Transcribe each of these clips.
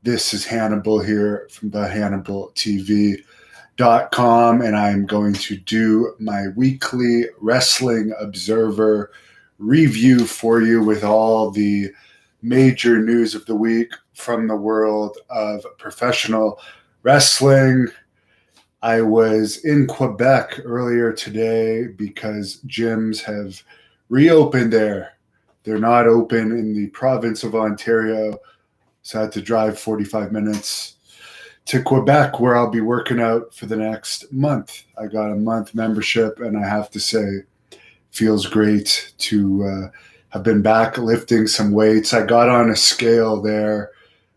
This is Hannibal here from the Hannibal TV.com, and I'm going to do my weekly Wrestling Observer review for you with all the major news of the week from the world of professional wrestling. I was in Quebec earlier today because gyms have reopened there. They're not open in the province of Ontario, so I had to drive 45 minutes to Quebec, where I'll be working out for the next month. I got a month membership, and I have to say, it feels great to have been back lifting some weights. I got on a scale there.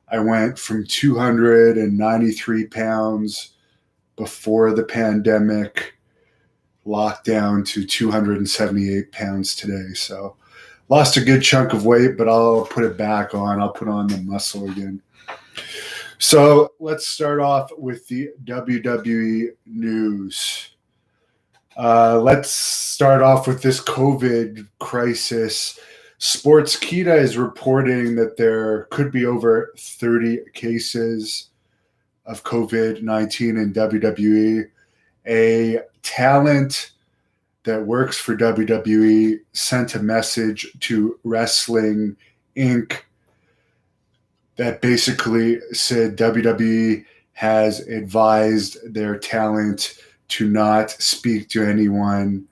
I went from 293 pounds before the pandemic lockdown to 278 pounds today. So lost a good chunk of weight, but I'll put it back on. I'll put on the muscle again. So let's start off with the WWE news. Let's start off with this COVID crisis. Sportskeeda is reporting that there could be over 30 cases of COVID-19 in WWE. A talent that works for WWE sent a message to Wrestling Inc. that basically said WWE has advised their talent to not speak to anyone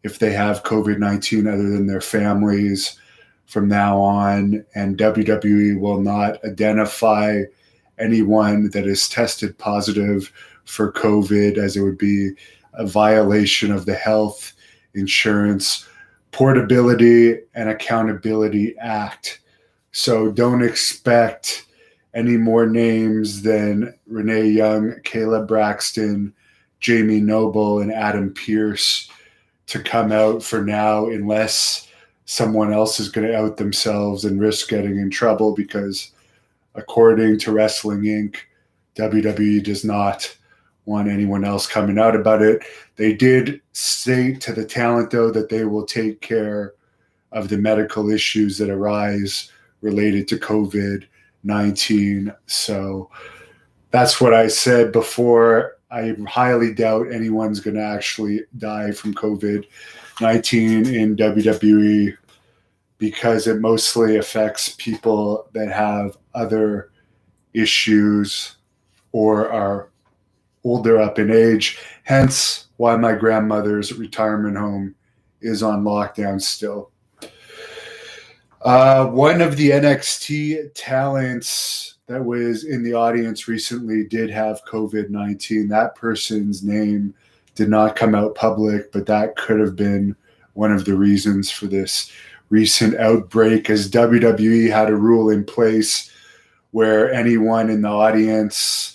if they have COVID-19 other than their families from now on, and WWE will not identify anyone that is tested positive for COVID, as it would be a violation of the Health Insurance Portability and Accountability Act. So don't expect any more names than Renee Young, Caleb Braxton, Jamie Noble, and Adam Pearce to come out for now, unless someone else is going to out themselves and risk getting in trouble, because according to Wrestling Inc., WWE does not want anyone else coming out about it. They did state to the talent, though, that they will take care of the medical issues that arise related to COVID-19. So that's what I said before. I highly doubt anyone's going to actually die from COVID-19 in WWE, because it mostly affects people that have other issues or are older up in age, hence why my grandmother's retirement home is on lockdown still. One of the NXT talents that was in the audience recently did have COVID-19. That person's name did not come out public, but that could have been one of the reasons for this recent outbreak, as WWE had a rule in place where anyone in the audience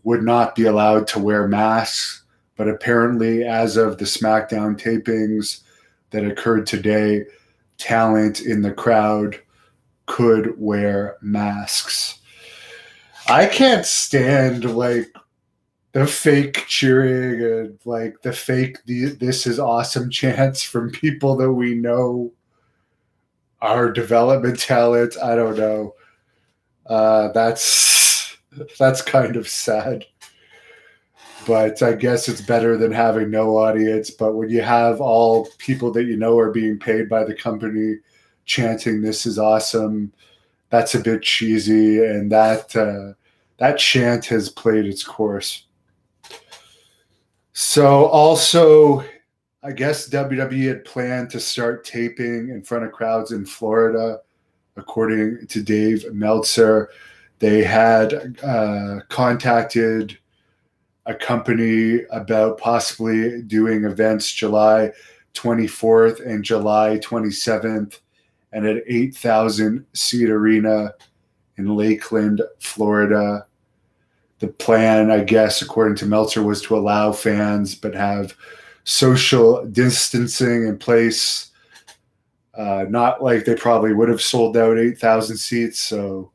would not be allowed to wear masks. But apparently, as of the SmackDown tapings that occurred today, talent in the crowd could wear masks. I can't stand the fake cheering and the fake "this is awesome" chants from people that we know are development talent. I don't know. That's kind of sad. But I guess it's better than having no audience. But when you have all people that you know are being paid by the company chanting "this is awesome," that's a bit cheesy, and that chant has played its course. So also, I guess WWE had planned to start taping in front of crowds in Florida, according to Dave Meltzer. They had contacted a company about possibly doing events July 24th and July 27th and an 8,000-seat arena in Lakeland, Florida. The plan, I guess, according to Meltzer, was to allow fans but have social distancing in place. Not like they probably would have sold out 8,000 seats. So,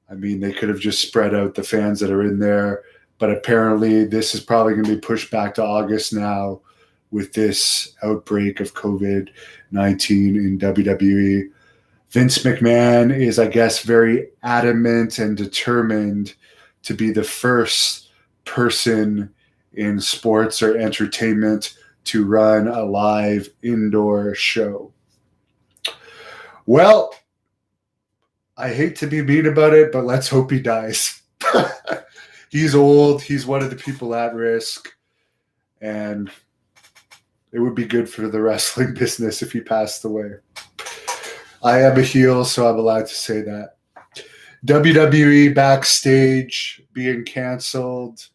I mean, they could have just spread out the fans that are in there. But apparently this is probably going to be pushed back to August now with this outbreak of COVID-19 in WWE. Vince McMahon is, I guess, very adamant and determined to be the first person in sports or entertainment to run a live indoor show. Well, I hate to be mean about it, but let's hope he dies. He's old. He's one of the people at risk. And it would be good for the wrestling business if he passed away. I am a heel, so I'm allowed to say that. WWE Backstage being canceled,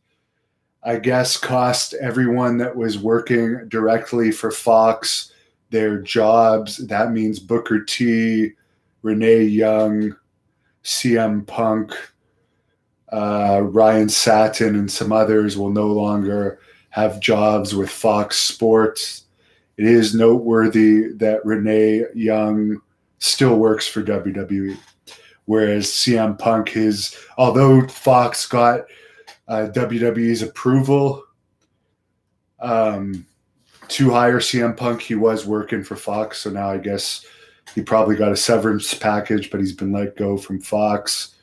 I guess, cost everyone that was working directly for Fox their jobs. That means Booker T, Renee Young, CM Punk, Ryan Satin, and some others will no longer have jobs with Fox Sports. It is noteworthy that Renee Young still works for WWE, whereas CM Punk although Fox got WWE's approval to hire CM Punk, he was working for Fox, so now I guess he probably got a severance package, but he's been let go from Fox.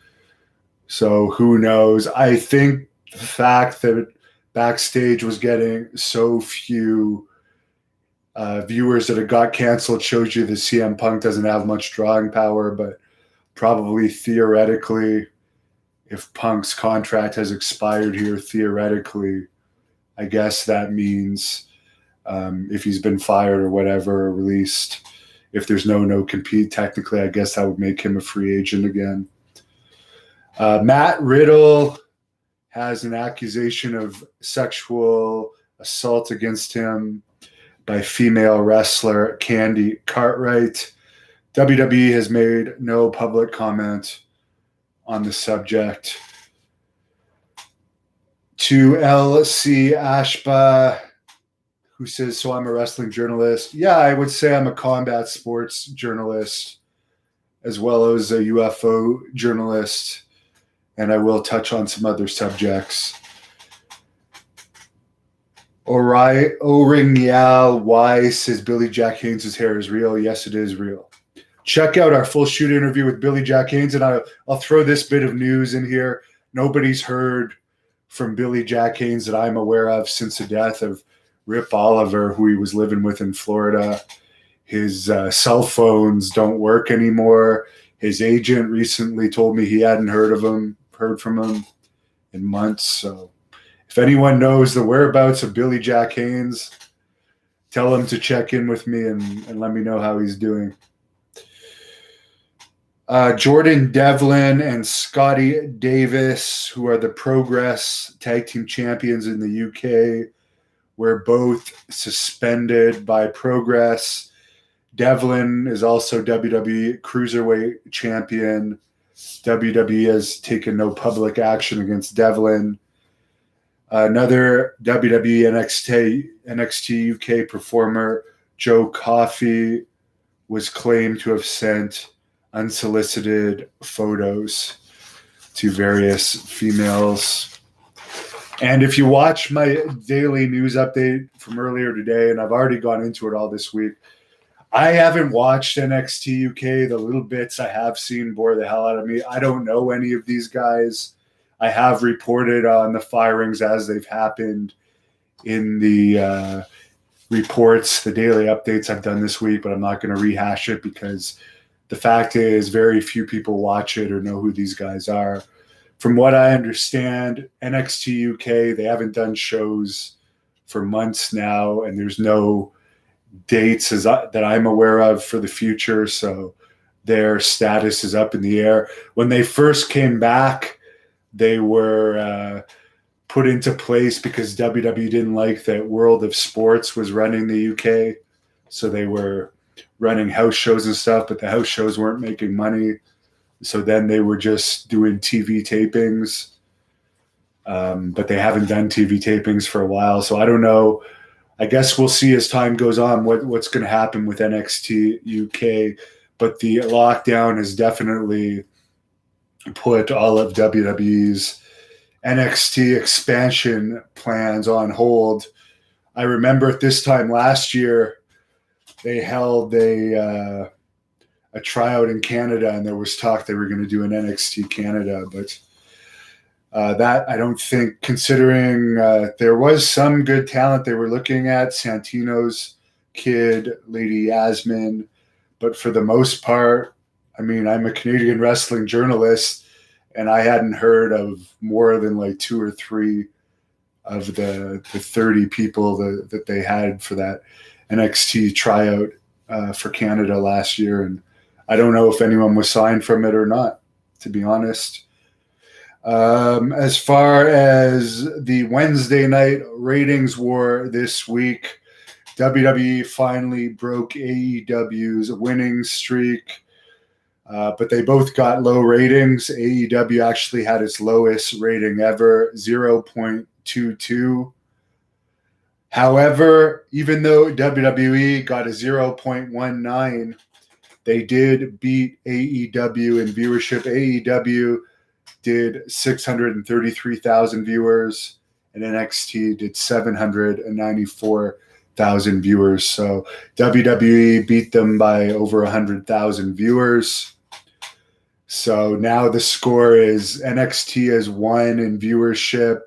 So who knows? I think the fact that Backstage was getting so few viewers that it got canceled shows you that CM Punk doesn't have much drawing power, but probably theoretically, if Punk's contract has expired here, theoretically, I guess that means if he's been fired or whatever, or released, if there's no compete, technically, I guess that would make him a free agent again. Matt Riddle has an accusation of sexual assault against him by female wrestler Candy Cartwright. WWE has made no public comment on the subject. To LC Ashba, who says, so I'm a wrestling journalist. Yeah, I would say I'm a combat sports journalist as well as a UFO journalist, and I will touch on some other subjects. O-Ring-Yal Y says Billy Jack Haynes' hair is real. Yes, it is real. Check out our full shoot interview with Billy Jack Haynes, and I'll throw this bit of news in here. Nobody's heard from Billy Jack Haynes that I'm aware of since the death of Rip Oliver, who he was living with in Florida. His cell phones don't work anymore. His agent recently told me he hadn't heard from him in months. So if anyone knows the whereabouts of Billy Jack Haynes, tell him to check in with me and let me know how he's doing. Jordan Devlin and Scotty Davis, who are the Progress Tag Team Champions in the UK, were both suspended by Progress. Devlin is also WWE Cruiserweight Champion. WWE has taken no public action against Devlin. Another WWE NXT UK performer, Joe Coffey, was claimed to have sent unsolicited photos to various females. And if you watch my daily news update from earlier today, and I've already gone into it all this week, I haven't watched NXT UK. The little bits I have seen bore the hell out of me. I don't know any of these guys. I have reported on the firings as they've happened in the reports, the daily updates I've done this week, but I'm not going to rehash it because the fact is very few people watch it or know who these guys are. From what I understand, NXT UK, they haven't done shows for months now, and there's no dates that I'm aware of for the future, so their status is up in the air. When they first came back, they were put into place because WWE didn't like that World of Sports was running the UK, so they were running house shows and stuff, but the house shows weren't making money. So then they were just doing TV tapings, but they haven't done TV tapings for a while. So I don't know. I guess we'll see as time goes on what's going to happen with NXT UK. But the lockdown has definitely put all of WWE's NXT expansion plans on hold. I remember at this time last year, they held a a tryout in Canada, and there was talk they were going to do an NXT Canada, but that I don't think, considering there was some good talent they were looking at, Santino's kid, Lady Yasmin, but for the most part, I mean, I'm a Canadian wrestling journalist, and I hadn't heard of more than like 2 or 3 of the 30 people that they had for that NXT tryout for Canada last year. And I don't know if anyone was signed from it or not, to be honest. As far as the Wednesday night ratings war this week, WWE finally broke AEW's winning streak, but they both got low ratings. AEW actually had its lowest rating ever, 0.22. However, even though WWE got a 0.19, they did beat AEW in viewership. AEW did 633,000 viewers, and NXT did 794,000 viewers. So WWE beat them by over 100,000 viewers. So now the score is NXT has won in viewership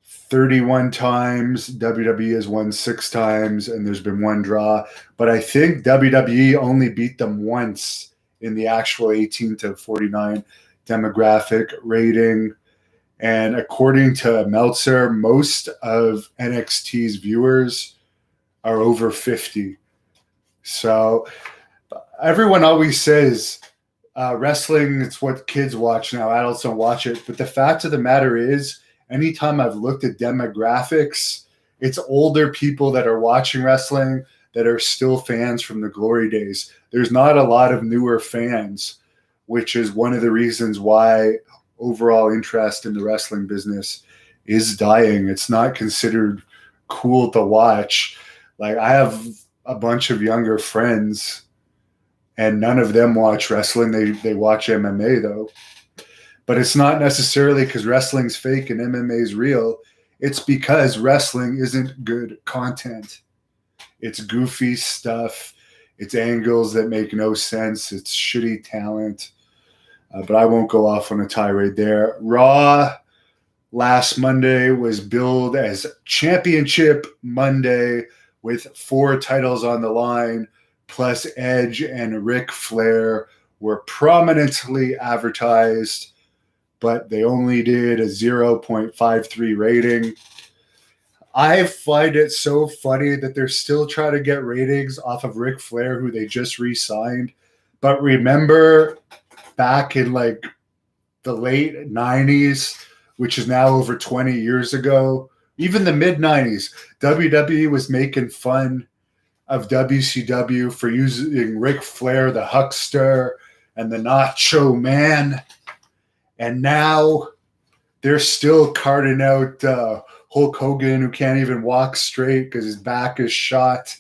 31 times, WWE has won 6 times, and there's been 1 draw. But I think WWE only beat them once in the actual 18 to 49 demographic rating. And according to Meltzer, most of NXT's viewers are over 50. So everyone always says wrestling, it's what kids watch now. Adults don't watch it. But the fact of the matter is, anytime I've looked at demographics, it's older people that are watching wrestling that are still fans from the glory days. There's not a lot of newer fans, which is one of the reasons why overall interest in the wrestling business is dying. It's not considered cool to watch. Like, I have a bunch of younger friends, and none of them watch wrestling. They watch MMA, though. But it's not necessarily because wrestling's fake and MMA is real. It's because wrestling isn't good content. It's goofy stuff. It's angles that make no sense. It's shitty talent. But I won't go off on a tirade there. Raw last Monday was billed as Championship Monday with 4 titles on the line, plus Edge and Ric Flair were prominently advertised, but they only did a 0.53 rating. I find it so funny that they're still trying to get ratings off of Ric Flair, who they just re-signed. But remember, back in like the late 90s, which is now over 20 years ago, even the mid-90s, WWE was making fun of WCW for using Ric Flair, the Huckster, and the Nacho Man. And now they're still carting out Hulk Hogan, who can't even walk straight because his back is shot.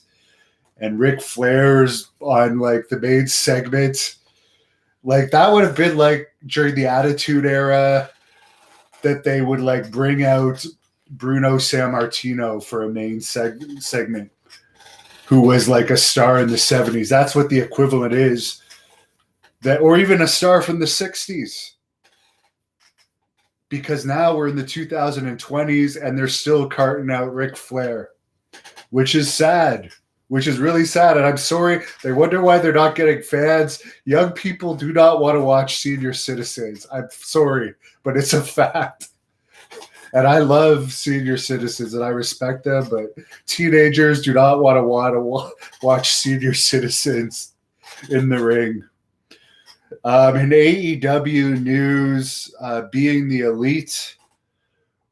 And Ric Flair's on like the main segment. Like, that would have been like during the Attitude Era that they would like bring out Bruno Sammartino for a main segment, who was like a star in the 70s. That's what the equivalent is. That, or even a star from the 60s. Because now we're in the 2020s and they're still carting out Ric Flair, which is sad. Which is really sad. And I'm sorry. They wonder why they're not getting fans. Young people do not want to watch senior citizens. I'm sorry, but it's a fact. And I love senior citizens and I respect them, but teenagers do not want to watch senior citizens in the ring. In AEW news, Being the Elite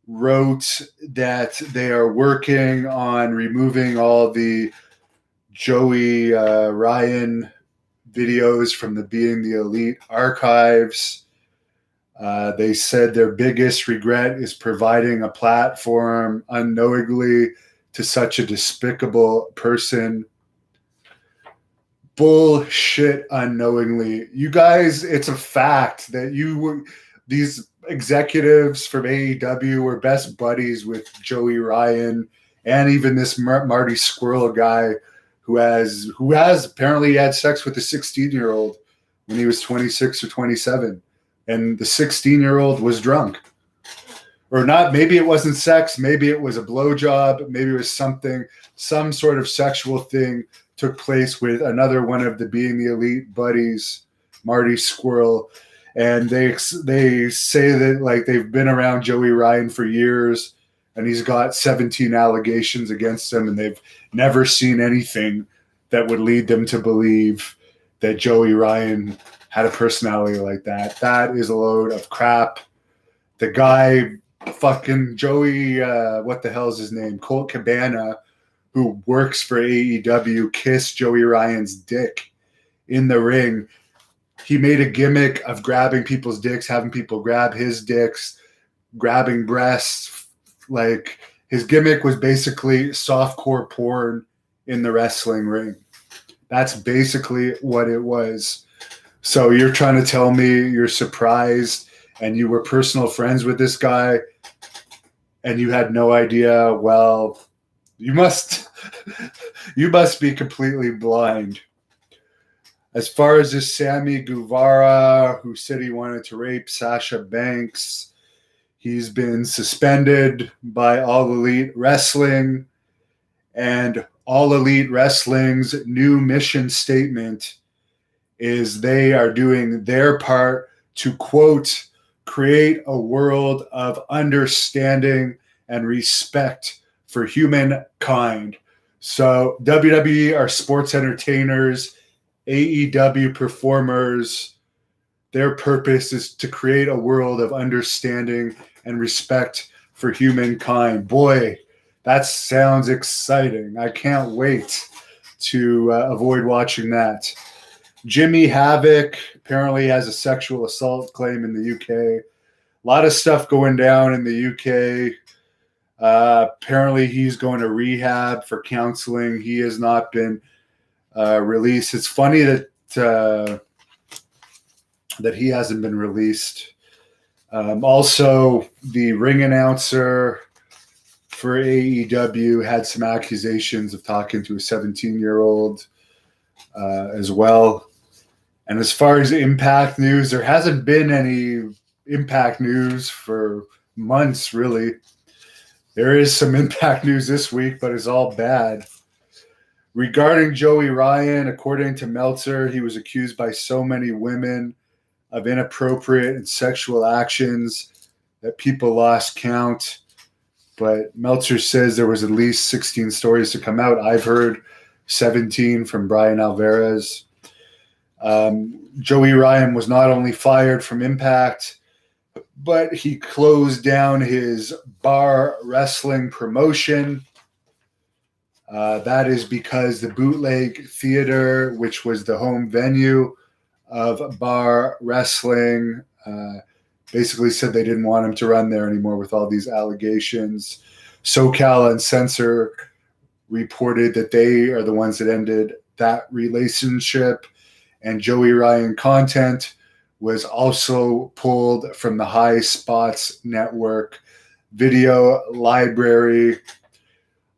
wrote that they are working on removing all the Joey Ryan videos from the Being the Elite archives. They said their biggest regret is providing a platform unknowingly to such a despicable person. Bullshit, unknowingly. You guys, it's a fact that these executives from AEW were best buddies with Joey Ryan and even this Marty Scrull guy who has apparently had sex with a 16-year-old when he was 26 or 27, and the 16-year-old was drunk. Or not, maybe it wasn't sex, maybe it was a blowjob, maybe it was some sort of sexual thing took place with another one of the Being the Elite buddies, Marty Scrull. And they say that like they've been around Joey Ryan for years, and he's got 17 allegations against him, and they've never seen anything that would lead them to believe that Joey Ryan had a personality like that. That is a load of crap. The guy, fucking Joey, what the hell is his name? Colt Cabana, who works for AEW, kissed Joey Ryan's dick in the ring. He made a gimmick of grabbing people's dicks, having people grab his dicks, grabbing breasts. Like, his gimmick was basically softcore porn in the wrestling ring. That's basically what it was. So you're trying to tell me you're surprised and you were personal friends with this guy and you had no idea? Well, you must be completely blind. As far as this Sammy Guevara, who said he wanted to rape Sasha Banks, he's been suspended by All Elite Wrestling, and All Elite Wrestling's new mission statement is they are doing their part to, quote, create a world of understanding and respect for humankind. So WWE are sports entertainers, AEW performers. Their purpose is to create a world of understanding and respect for humankind. Boy, that sounds exciting. I can't wait to avoid watching that. Jimmy Havoc apparently has a sexual assault claim in the UK. A lot of stuff going down in the UK. Apparently he's going to rehab for counseling. He has not been released. It's funny that he hasn't been released. Also, the ring announcer for AEW had some accusations of talking to a 17-year-old as well. And as far as Impact news, there hasn't been any Impact news for months, really. There is some Impact news this week, but it's all bad. Regarding Joey Ryan, according to Meltzer, he was accused by so many women of inappropriate and sexual actions that people lost count. But Meltzer says there was at least 16 stories to come out. I've heard 17 from Brian Alvarez. Joey Ryan was not only fired from Impact, but he closed down his bar wrestling promotion. That is because the Bootleg Theater, which was the home venue of bar wrestling, basically said they didn't want him to run there anymore with all these allegations. SoCal Uncensored reported that they are the ones that ended that relationship, and Joey Ryan content was also pulled from the High Spots Network video library.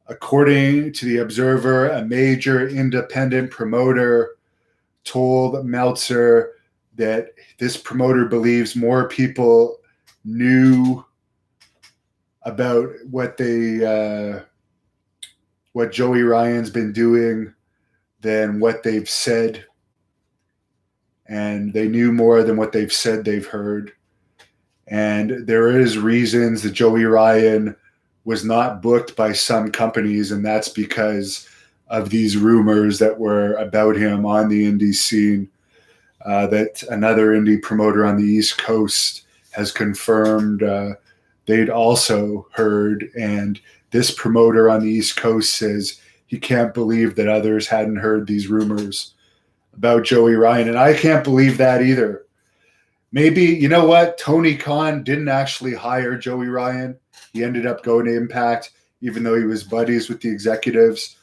According to the Observer, a major independent promoter told Meltzer that this promoter believes more people knew about what Joey Ryan's been doing than what they've said. And they knew more than what they've said they've heard. And there is reasons that Joey Ryan was not booked by some companies, and that's because of these rumors that were about him on the indie scene. That another indie promoter on the East Coast has confirmed they'd also heard, and this promoter on the East Coast says he can't believe that others hadn't heard these rumors about Joey Ryan, and I can't believe that either. Maybe, you know what? Tony Khan didn't actually hire Joey Ryan. He ended up going to Impact, even though he was buddies with the executives.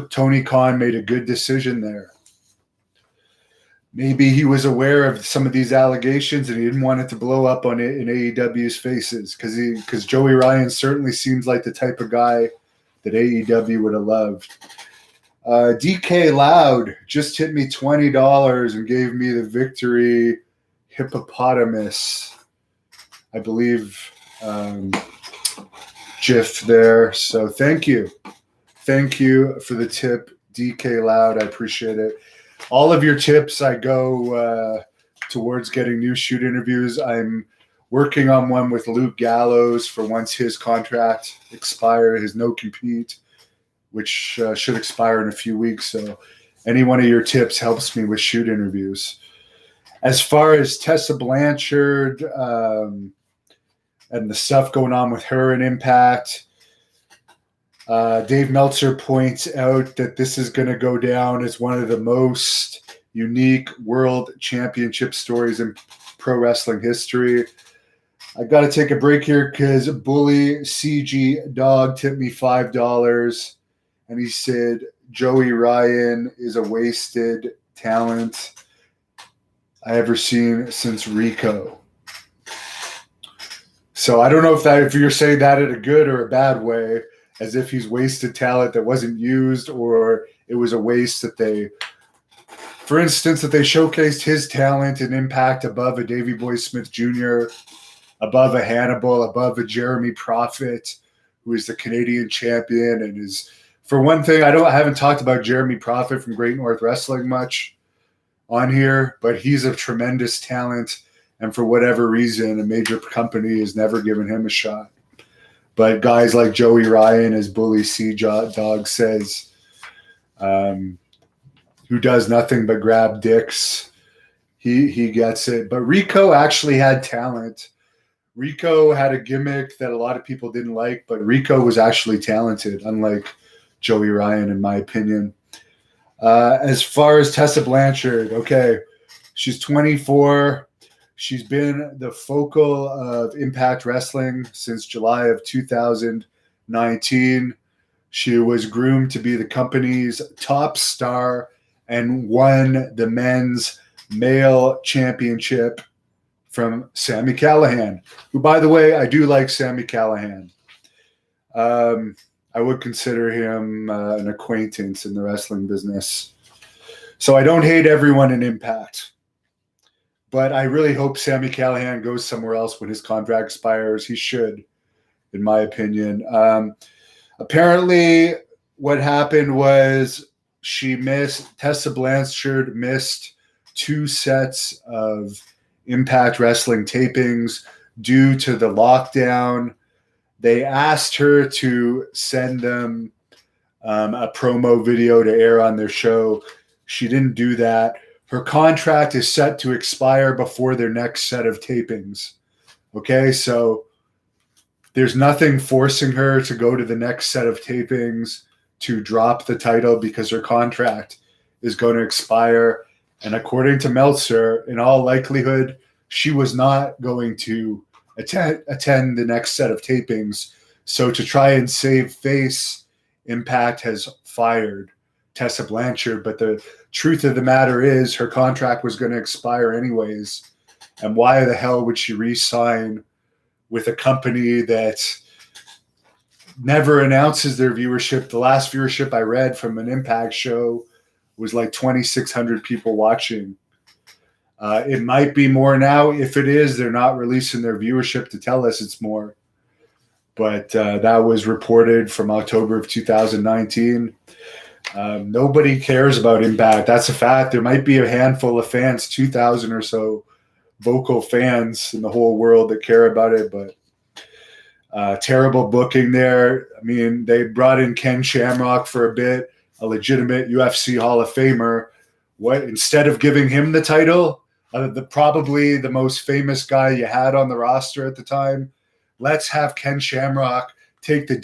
Tony Khan made a good decision there. Maybe he was aware of some of these allegations and he didn't want it to blow up on it in AEW's faces, because Joey Ryan certainly seems like the type of guy that AEW would have loved. DK Loud just hit me $20 and gave me the victory hippopotamus, I believe, GIF there. So thank you. Thank you for the tip, DK Loud. I appreciate it. All of your tips, I go towards getting new shoot interviews. I'm working on one with Luke Gallows for once his contract expires, his no compete, which should expire in a few weeks. So any one of your tips helps me with shoot interviews. As far as Tessa Blanchard and the stuff going on with her in Impact, Dave Meltzer points out that this is going to go down as one of the most unique world championship stories in pro wrestling history. I got to take a break here because Bully CG Dog tipped me $5. And he said, Joey Ryan is a wasted talent I ever seen since Rico. So I don't know if you're saying that in a good or a bad way, as if he's wasted talent that wasn't used, or it was a waste that they, for instance, that they showcased his talent and impact above a Davey Boy Smith Jr., above a Hannibal, above a Jeremy Prophet, who is the Canadian champion and is. For one thing, I haven't talked about Jeremy Prophet from Great North Wrestling much on here, but he's a tremendous talent, and for whatever reason, a major company has never given him a shot. But guys like Joey Ryan, as Bully C. Dog says, who does nothing but grab dicks, he gets it. But Rico actually had talent. Rico had a gimmick that a lot of people didn't like, but Rico was actually talented, unlike Joey Ryan, in my opinion. As far as Tessa Blanchard, okay, she's 24. She's been the focal of Impact Wrestling since July of 2019. She was groomed to be the company's top star and won the men's male championship from Sami Callihan, who, by the way, I do like Sami Callihan. I would consider him an acquaintance in the wrestling business. So I don't hate everyone in Impact. But I really hope Sami Callihan goes somewhere else when his contract expires. He should, in my opinion. Apparently, what happened was Tessa Blanchard missed 2 sets of Impact Wrestling tapings due to the lockdown. They asked her to send them a promo video to air on their show. She didn't do that. Her contract is set to expire before their next set of tapings. Okay, so there's nothing forcing her to go to the next set of tapings to drop the title because her contract is going to expire. And according to Meltzer, in all likelihood, she was not going to attend the next set of tapings. So to try and save face, Impact has fired Tessa Blanchard. But the truth of the matter is her contract was going to expire anyways. And why the hell would she re-sign with a company that never announces their viewership? The last viewership I read from an Impact show was like 2,600 people watching. It might be more now. If it is, they're not releasing their viewership to tell us it's more. But that was reported from October of 2019. Nobody cares about Impact. That's a fact. There might be a handful of fans, 2,000 or so vocal fans in the whole world that care about it. But terrible booking there. I mean, they brought in Ken Shamrock for a bit, a legitimate UFC Hall of Famer. What, instead of giving him the title, probably the most famous guy you had on the roster at the time, let's have Ken Shamrock take the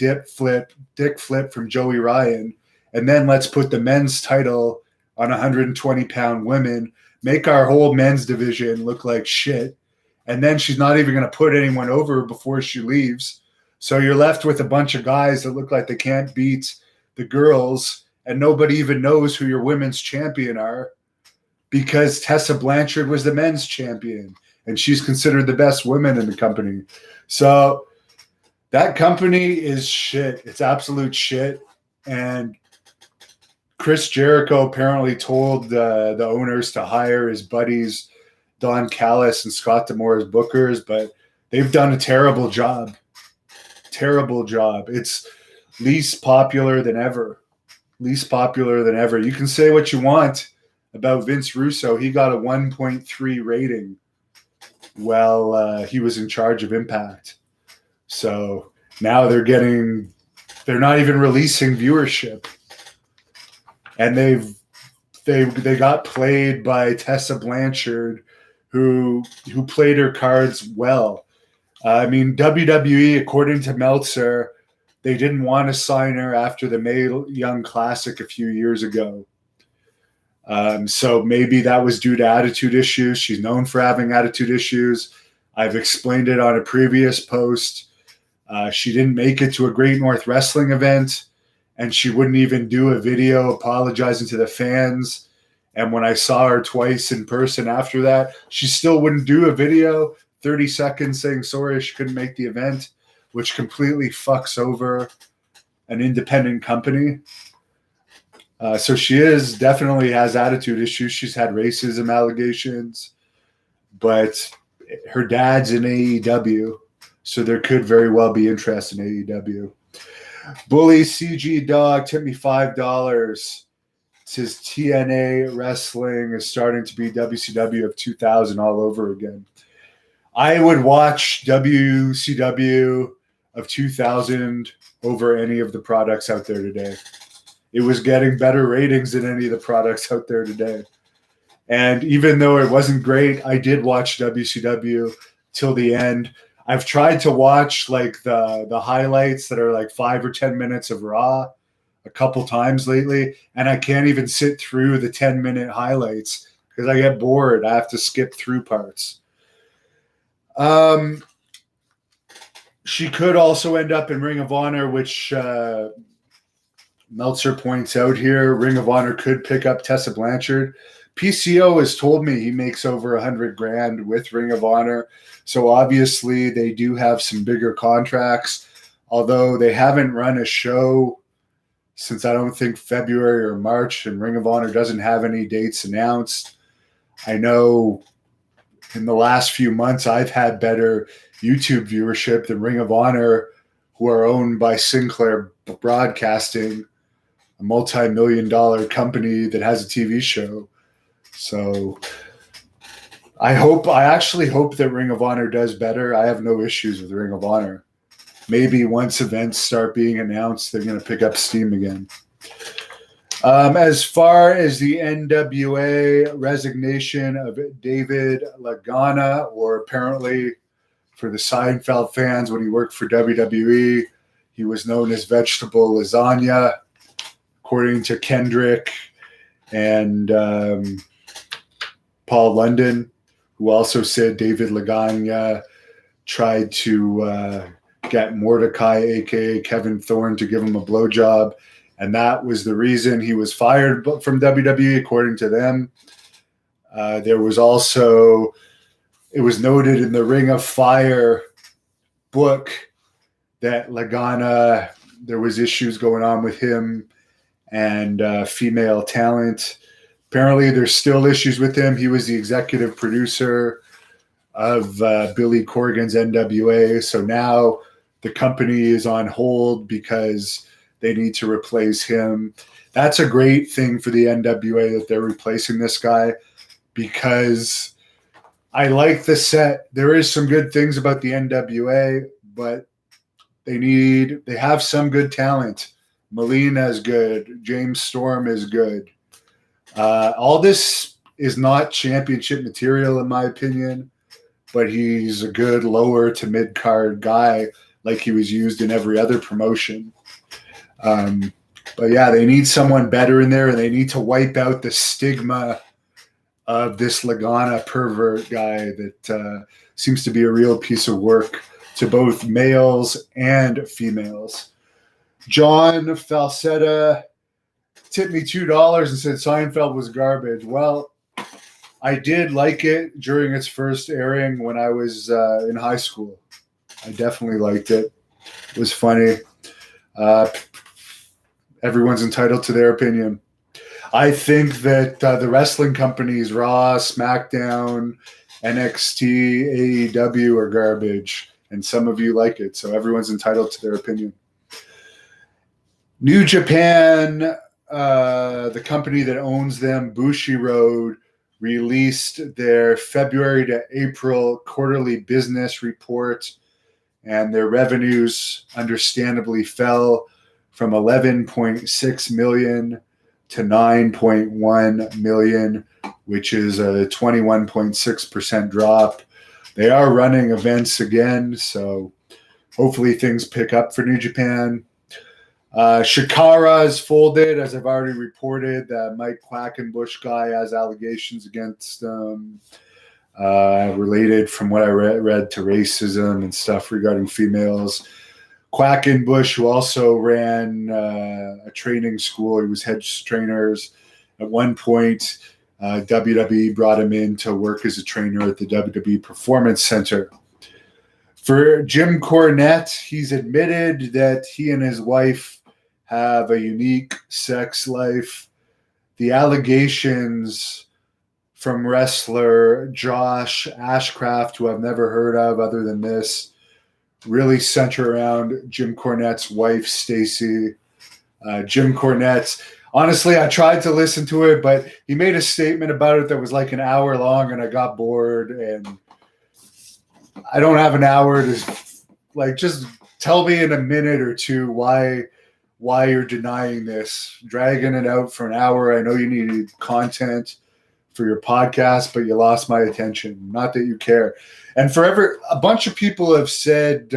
dick flip from Joey Ryan, and then let's put the men's title on 120-pound women, make our whole men's division look like shit, and then she's not even going to put anyone over before she leaves. So you're left with a bunch of guys that look like they can't beat the girls, and nobody even knows who your women's champion are, because Tessa Blanchard was the men's champion, and she's considered the best woman in the company. So that company is shit. It's absolute shit. And Chris Jericho apparently told the owners to hire his buddies Don Callis and Scott D'Amore as bookers, but they've done a terrible job. Terrible job. It's least popular than ever. Least popular than ever. You can say what you want about Vince Russo. He got a 1.3 rating while he was in charge of Impact. So now they're not even releasing viewership. And they got played by Tessa Blanchard, who played her cards well. I mean, WWE, according to Meltzer, they didn't want to sign her after the Mae Young Classic a few years ago. So maybe that was due to attitude issues. She's known for having attitude issues. I've explained it on a previous post. She didn't make it to a Great North Wrestling event, and she wouldn't even do a video apologizing to the fans. And when I saw her twice in person after that, she still wouldn't do a video, 30 seconds saying sorry she couldn't make the event, which completely fucks over an independent company. So she definitely has attitude issues. She's had racism allegations, but her dad's in AEW, so there could very well be interest in AEW. Bully CG Dog tipped me $5. Says TNA wrestling is starting to be WCW of 2000 all over again. I would watch WCW of 2000 over any of the products out there today. It was getting better ratings than any of the products out there today. And even though it wasn't great, I did watch WCW till the end. I've tried to watch like the highlights that are like 5 or 10 minutes of Raw a couple times lately, and I can't even sit through the 10-minute highlights because I get bored. I have to skip through parts. She could also end up in Ring of Honor, which Meltzer points out here. Ring of Honor could pick up Tessa Blanchard. PCO has told me he makes over $100,000 with Ring of Honor. So obviously they do have some bigger contracts, although they haven't run a show since I don't think February or March, and Ring of Honor doesn't have any dates announced. I know in the last few months I've had better YouTube viewership than Ring of Honor, who are owned by Sinclair Broadcasting, a multi-million-dollar company that has a TV show. So I actually hope that Ring of Honor does better. I have no issues with Ring of Honor. Maybe once events start being announced, they're going to pick up steam again. As far as the NWA resignation of David Lagana, or apparently for the Seinfeld fans, when he worked for WWE, he was known as Vegetable Lasagna, according to Kendrick and Paul London, who also said David Lagana tried to get Mordecai, a.k.a. Kevin Thorne, to give him a blowjob. And that was the reason he was fired from WWE, according to them. There was also, it was noted in the Ring of Fire book that Lagana, there was issues going on with him and female talent. Apparently there's still issues with him. He was the executive producer of Billy Corgan's NWA. So now the company is on hold because they need to replace him. That's a great thing for the NWA that they're replacing this guy, because I like the set. There is some good things about the NWA, but they have some good talent. Melina is good. James Storm is good. All this is not championship material, in my opinion, but he's a good lower to mid-card guy, like he was used in every other promotion. But yeah, they need someone better in there, and they need to wipe out the stigma of this Lagana pervert guy that seems to be a real piece of work to both males and females. John Falsetta tipped me $2 and said Seinfeld was garbage. Well, I did like it during its first airing when I was in high school. I definitely liked it. It was funny. Everyone's entitled to their opinion. I think that the wrestling companies, Raw, SmackDown, NXT, AEW, are garbage, and some of you like it, so everyone's entitled to their opinion. New Japan, the company that owns them, Bushiroad, released their February to April quarterly business report, and their revenues understandably fell from 11.6 million to 9.1 million, which is a 21.6% drop. They are running events again, so hopefully things pick up for New Japan. Shikara is folded, as I've already reported. That Mike Quackenbush guy has allegations against them related, from what I read, to racism and stuff regarding females. Quackenbush, who also ran a training school, he was head trainers. At one point, WWE brought him in to work as a trainer at the WWE Performance Center. For Jim Cornette, he's admitted that he and his wife have a unique sex life. The allegations from wrestler Josh Ashcraft, who I've never heard of other than this, really center around Jim Cornette's wife, Stacy. Jim Cornette, honestly, I tried to listen to it, but he made a statement about it that was like an hour long, and I got bored, and I don't have an hour to, just tell me in a minute or two why you're denying this, dragging it out for an hour. I know you needed content for your podcast, but you lost my attention. Not that you care. And forever, a bunch of people have said,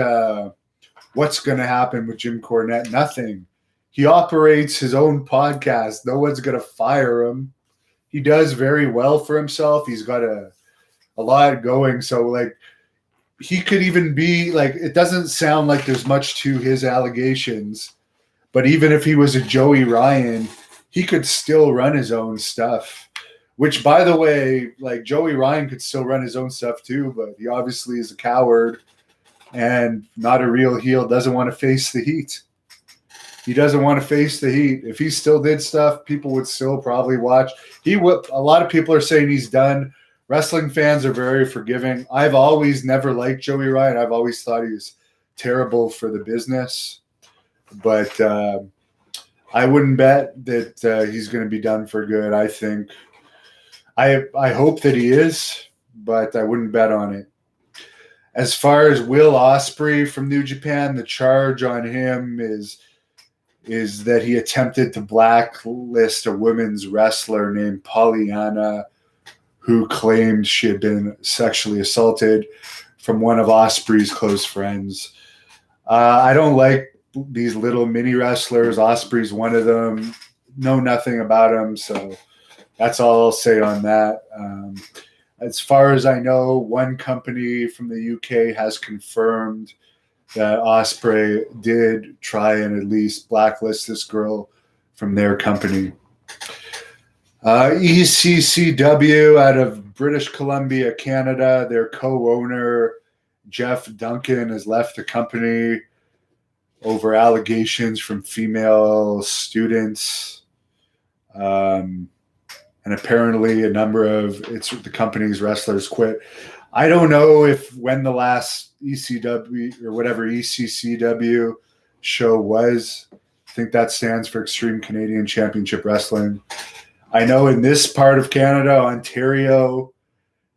what's going to happen with Jim Cornette? Nothing. He operates his own podcast. No one's going to fire him. He does very well for himself. He's got a lot going. So, he could even be, it doesn't sound like there's much to his allegations. But even if he was a Joey Ryan, he could still run his own stuff. Which, by the way, Joey Ryan could still run his own stuff too, but he obviously is a coward and not a real heel, doesn't want to face the heat. He doesn't want to face the heat. If he still did stuff, people would still probably watch. A lot of people are saying he's done. Wrestling fans are very forgiving. I've always never liked Joey Ryan. I've always thought he was terrible for the business. But I wouldn't bet that he's going to be done for good. I think I hope that he is, but I wouldn't bet on it. As far as Will Ospreay from New Japan, the charge on him is that he attempted to blacklist a women's wrestler named Pollyanna, who claimed she had been sexually assaulted from one of Ospreay's close friends. I don't like these little mini wrestlers. Ospreay's one of them. Know nothing about him, so that's all I'll say on that. As far as I know, one company from the UK has confirmed that Ospreay did try and at least blacklist this girl from their company. ECCW out of British Columbia, Canada, their co-owner, Jeff Duncan, has left the company over allegations from female students. And apparently a number of the company's wrestlers quit. I don't know when the last ECW or whatever ECCW show was. I think that stands for Extreme Canadian Championship Wrestling. I know in this part of Canada, Ontario,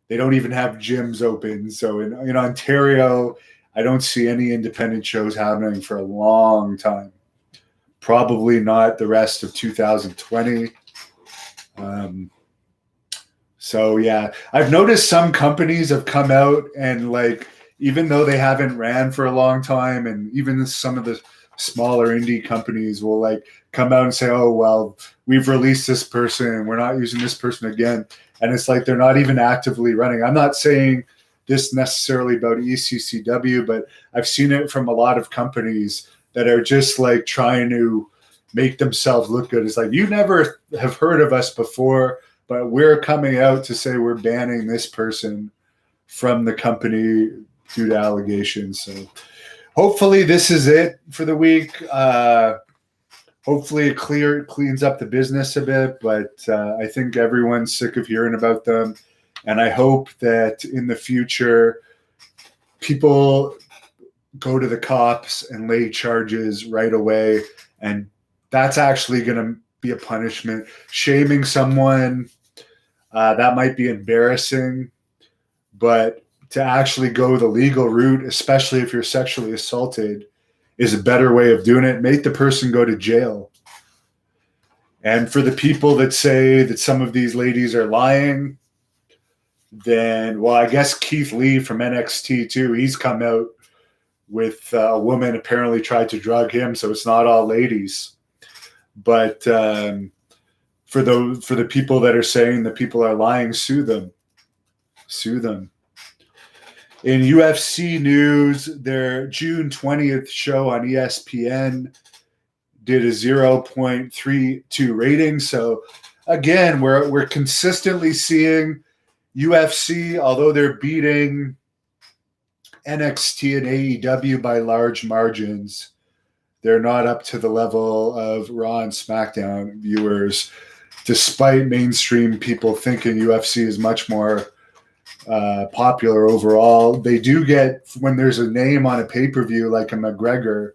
they don't even have gyms open. So in Ontario, I don't see any independent shows happening for a long time. Probably not the rest of 2020. So yeah, I've noticed some companies have come out and even though they haven't ran for a long time, and even some of the smaller indie companies will come out and say, oh, well, we've released this person, we're not using this person again. And it's they're not even actively running. I'm not saying this necessarily about ECCW, but I've seen it from a lot of companies that are just trying to make themselves look good. It's you never have heard of us before, but we're coming out to say we're banning this person from the company due to allegations. So hopefully this is it for the week. Hopefully it cleans up the business a bit, but I think everyone's sick of hearing about them. And I hope that in the future, people go to the cops and lay charges right away. And that's actually going to be a punishment. Shaming someone, that might be embarrassing, but to actually go the legal route, especially if you're sexually assaulted, is a better way of doing it. Make the person go to jail. And for the people that say that some of these ladies are lying, then, well, I guess Keith Lee from NXT too, he's come out with a woman apparently tried to drug him, so it's not all ladies. But for the people that are saying that people are lying, sue them. Sue them. In UFC news, their June 20th show on ESPN did a 0.32 rating. So again, we're consistently seeing UFC, although they're beating NXT and AEW by large margins, they're not up to the level of Raw and SmackDown viewers, despite mainstream people thinking UFC is much more popular overall. They do get, when there's a name on a pay-per-view like a McGregor,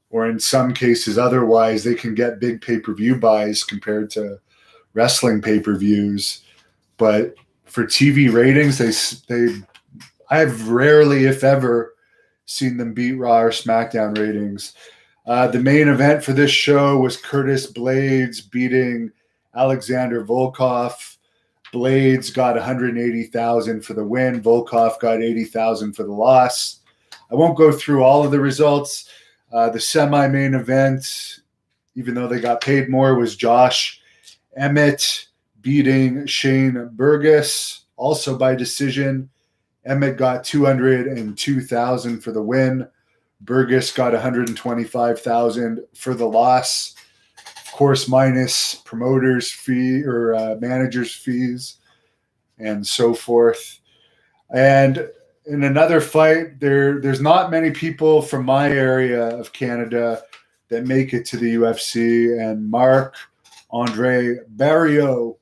or in some cases otherwise, they can get big pay-per-view buys compared to wrestling pay-per-views. But for TV ratings, I've rarely, if ever, seen them beat Raw or SmackDown ratings. The main event for this show was Curtis Blades beating Alexander Volkov. Blades got 180,000 for the win. Volkov got 80,000 for the loss. I won't go through all of the results. The semi-main event, even though they got paid more, was Josh Emmett beating Shane Burgess, also by decision. Emmett got 202,000 for the win. Burgess got 125,000 for the loss. Of course, minus promoters' fee or managers' fees and so forth. And in another fight, there's not many people from my area of Canada that make it to the UFC. And Marc-Andre Barriault,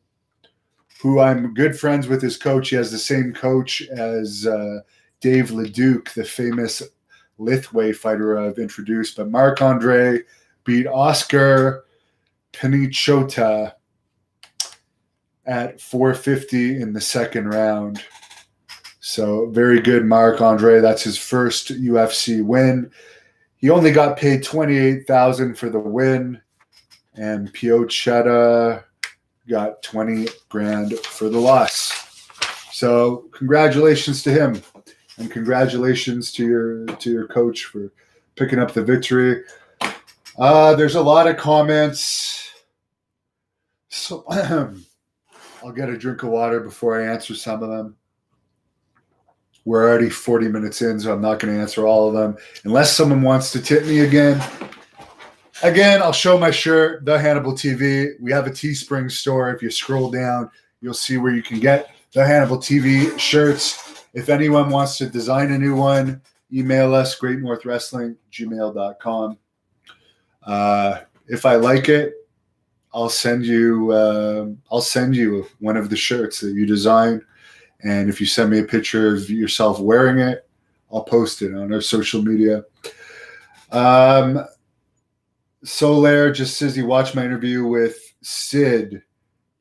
who I'm good friends with his coach. He has the same coach as Dave Leduc, the famous Lithway fighter I've introduced. But Marc-Andre beat Oscar Penichota at 450 in the second round. So very good, Marc-Andre. That's his first UFC win. He only got paid $28,000 for the win, and Piochetta got 20 grand for the loss. So congratulations to him, and congratulations to your coach for picking up the victory. There's a lot of comments, so I'll get a drink of water before I answer some of them. We're already 40 minutes in, so I'm not going to answer all of them unless someone wants to tip me again. Again, I'll show my shirt, The Hannibal TV. We have a Teespring store. If you scroll down, you'll see where you can get The Hannibal TV shirts. If anyone wants to design a new one, email us, greatnorthwrestling@gmail.com. If I like it, I'll send you one of the shirts that you design. And if you send me a picture of yourself wearing it, I'll post it on our social media. Solaire just says he watched my interview with Sid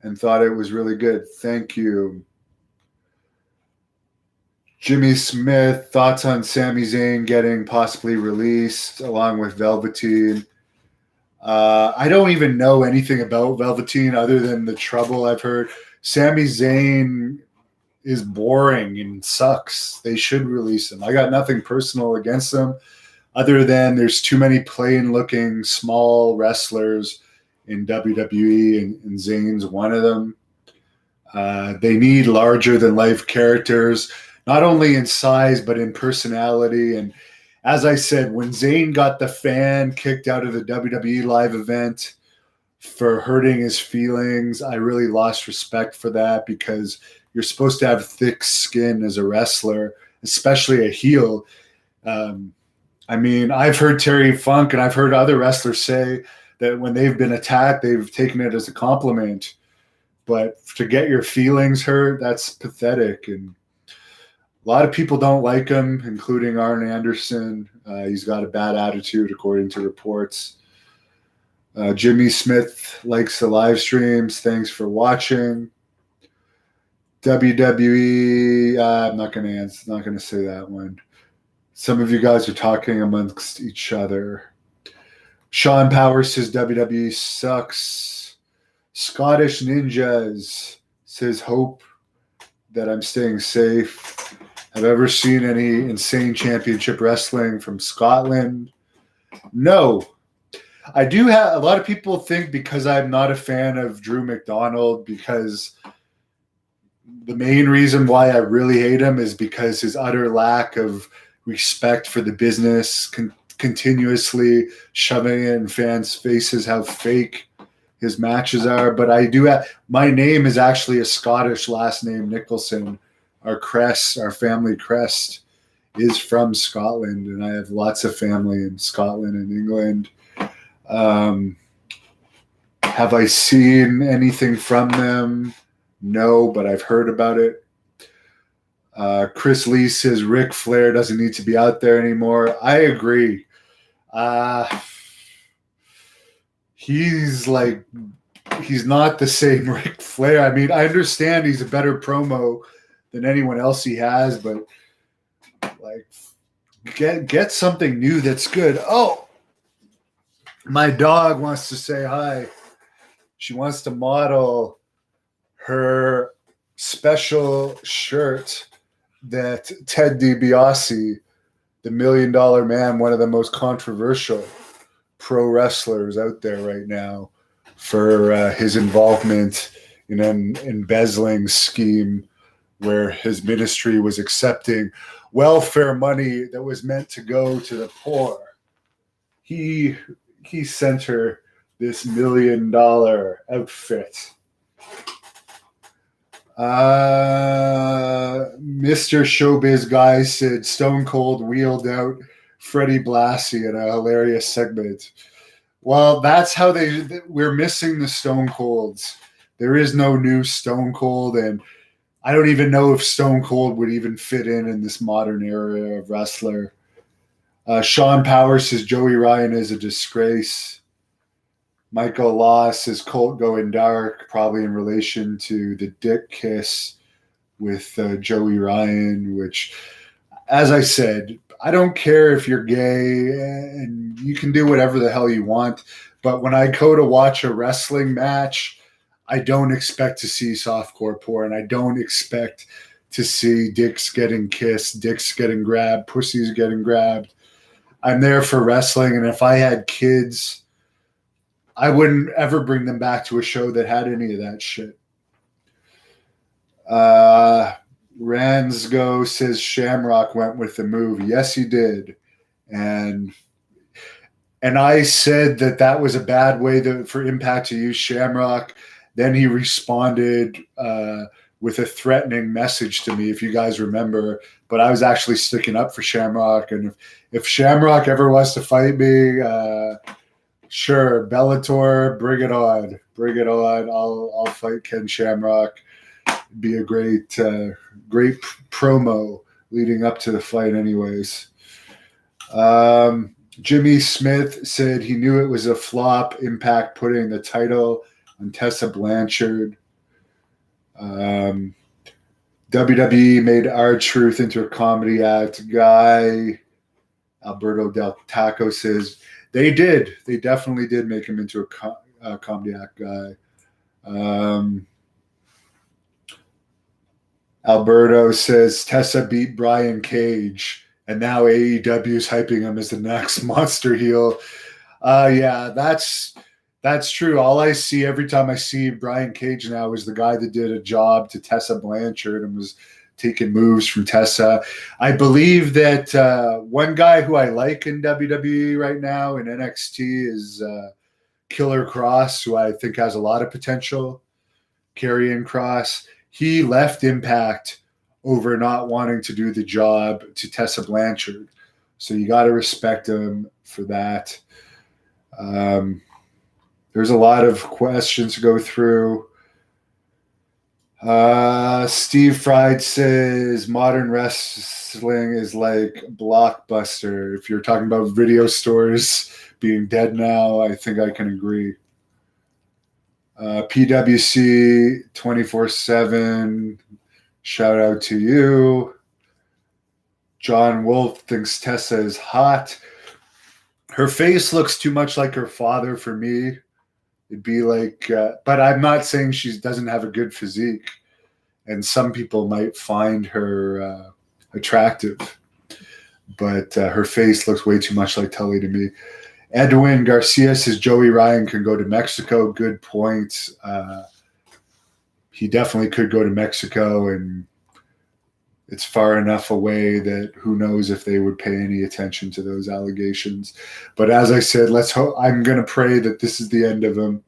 and thought it was really good. Thank you. Jimmy Smith, thoughts on Sami Zayn getting possibly released along with Velveteen. I don't even know anything about Velveteen other than the trouble I've heard. Sami Zayn is boring and sucks. They should release him. I got nothing personal against them other than there's too many plain-looking small wrestlers in WWE, and Zayn's one of them. They need larger-than-life characters, not only in size but in personality. And as I said, when Zayn got the fan kicked out of the WWE live event for hurting his feelings, I really lost respect for that, because you're supposed to have thick skin as a wrestler, especially a heel. I mean, I've heard Terry Funk and I've heard other wrestlers say that when they've been attacked, they've taken it as a compliment. But to get your feelings hurt, that's pathetic. And a lot of people don't like him, including Arn Anderson. He's got a bad attitude, according to reports. Jimmy Smith likes the live streams. Thanks for watching. WWE, I'm not going to answer. Not going to say that one. Some of you guys are talking amongst each other. Sean Powers says WWE sucks. Scottish Ninjas says hope that I'm staying safe. Have ever seen any insane championship wrestling from Scotland? No. I do have a lot of people think because I'm not a fan of Drew McDonald, because the main reason why I really hate him is because his utter lack of respect for the business, continuously shoving it in fans' faces how fake his matches are. But I do have, my name is actually a Scottish last name, Nicholson. Our crest, our family crest, is from Scotland, and I have lots of family in Scotland and England. Have I seen anything from them? No, but I've heard about it. Chris Lee says Ric Flair doesn't need to be out there anymore. I agree. He's not the same Ric Flair. I mean, I understand he's a better promo than anyone else he has, but like, get something new that's good. Oh, my dog wants to say hi. She wants to model her special shirt that Ted DiBiase, the $1 Million Man, one of the most controversial pro wrestlers out there right now, for his involvement in an embezzling scheme where his ministry was accepting welfare money that was meant to go to the poor. He sent her this $1 million outfit. Mr. Showbiz Guy said Stone Cold wheeled out Freddie Blassie in a hilarious segment. Well, that's how we're missing the Stone Colds. There is no new Stone Cold, and I don't even know if Stone Cold would even fit in this modern era of wrestler. Sean Powers says Joey Ryan is a disgrace. Michael Law says Colt going dark, probably in relation to the dick kiss with Joey Ryan, which, as I said, I don't care if you're gay and you can do whatever the hell you want. But when I go to watch a wrestling match, I don't expect to see softcore porn. I don't expect to see dicks getting kissed, dicks getting grabbed, pussies getting grabbed. I'm there for wrestling, and if I had kids, I wouldn't ever bring them back to a show that had any of that shit. Ransgo says Shamrock went with the move. Yes, he did. And I said that was a bad way for Impact to use Shamrock. Then he responded with a threatening message to me, if you guys remember. But I was actually sticking up for Shamrock. And if Shamrock ever wants to fight me, sure, Bellator, bring it on. Bring it on. I'll fight Ken Shamrock. It'd be a great promo leading up to the fight anyways. Jimmy Smith said he knew it was a flop, Impact putting the title on Tessa Blanchard. WWE made R-Truth into a comedy act. Guy Alberto Del Taco says they did. They definitely did make him into a comedy act guy. Alberto says Tessa beat Brian Cage, and now AEW is hyping him as the next monster heel. Yeah, that's true. All I see every time I see Brian Cage now is the guy that did a job to Tessa Blanchard and was taking moves from Tessa. I believe that one guy who I like in WWE right now in NXT is Killer Cross, who I think has a lot of potential. Karrion Kross. He left Impact over not wanting to do the job to Tessa Blanchard. So you got to respect him for that. There's a lot of questions to go through. Steve Fried says modern wrestling is like Blockbuster. If you're talking about video stores being dead now, I think I can agree. PWC 24/7, shout out to you. John Wolf thinks Tessa is hot. Her face looks too much like her father for me. It'd be like, but I'm not saying she doesn't have a good physique, and some people might find her attractive, but her face looks way too much like Tully to me. Edwin Garcia says Joey Ryan can go to Mexico. Good point. He definitely could go to Mexico, and it's far enough away that who knows if they would pay any attention to those allegations. But as I said, let's hope. I'm going to pray that this is the end of him.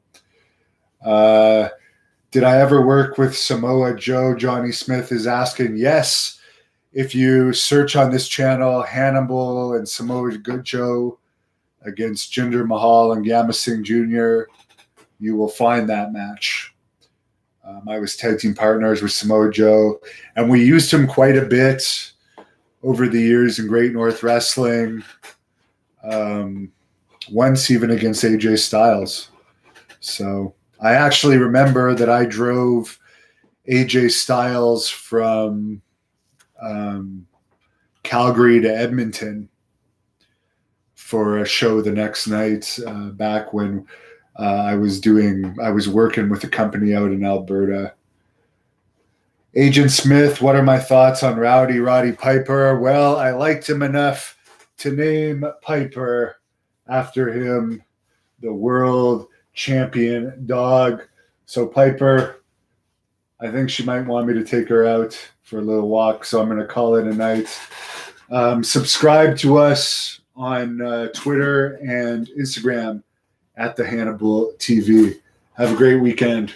Did I ever work with Samoa Joe? Johnny Smith is asking. Yes. If you search on this channel, Hannibal and Samoa Joe against Jinder Mahal and Yama Singh Jr., you will find that match. I was tag team partners with Samoa Joe, and we used him quite a bit over the years in Great North Wrestling, once even against AJ Styles. So I actually remember that I drove AJ Styles from Calgary to Edmonton for a show the next night, back when I was working with a company out in Alberta. Agent Smith, what are my thoughts on Roddy Piper? Well, I liked him enough to name Piper after him, the world champion dog. So Piper, I think she might want me to take her out for a little walk, so I'm going to call it a night. Subscribe to us on Twitter and Instagram at the Hannibal TV. Have a great weekend.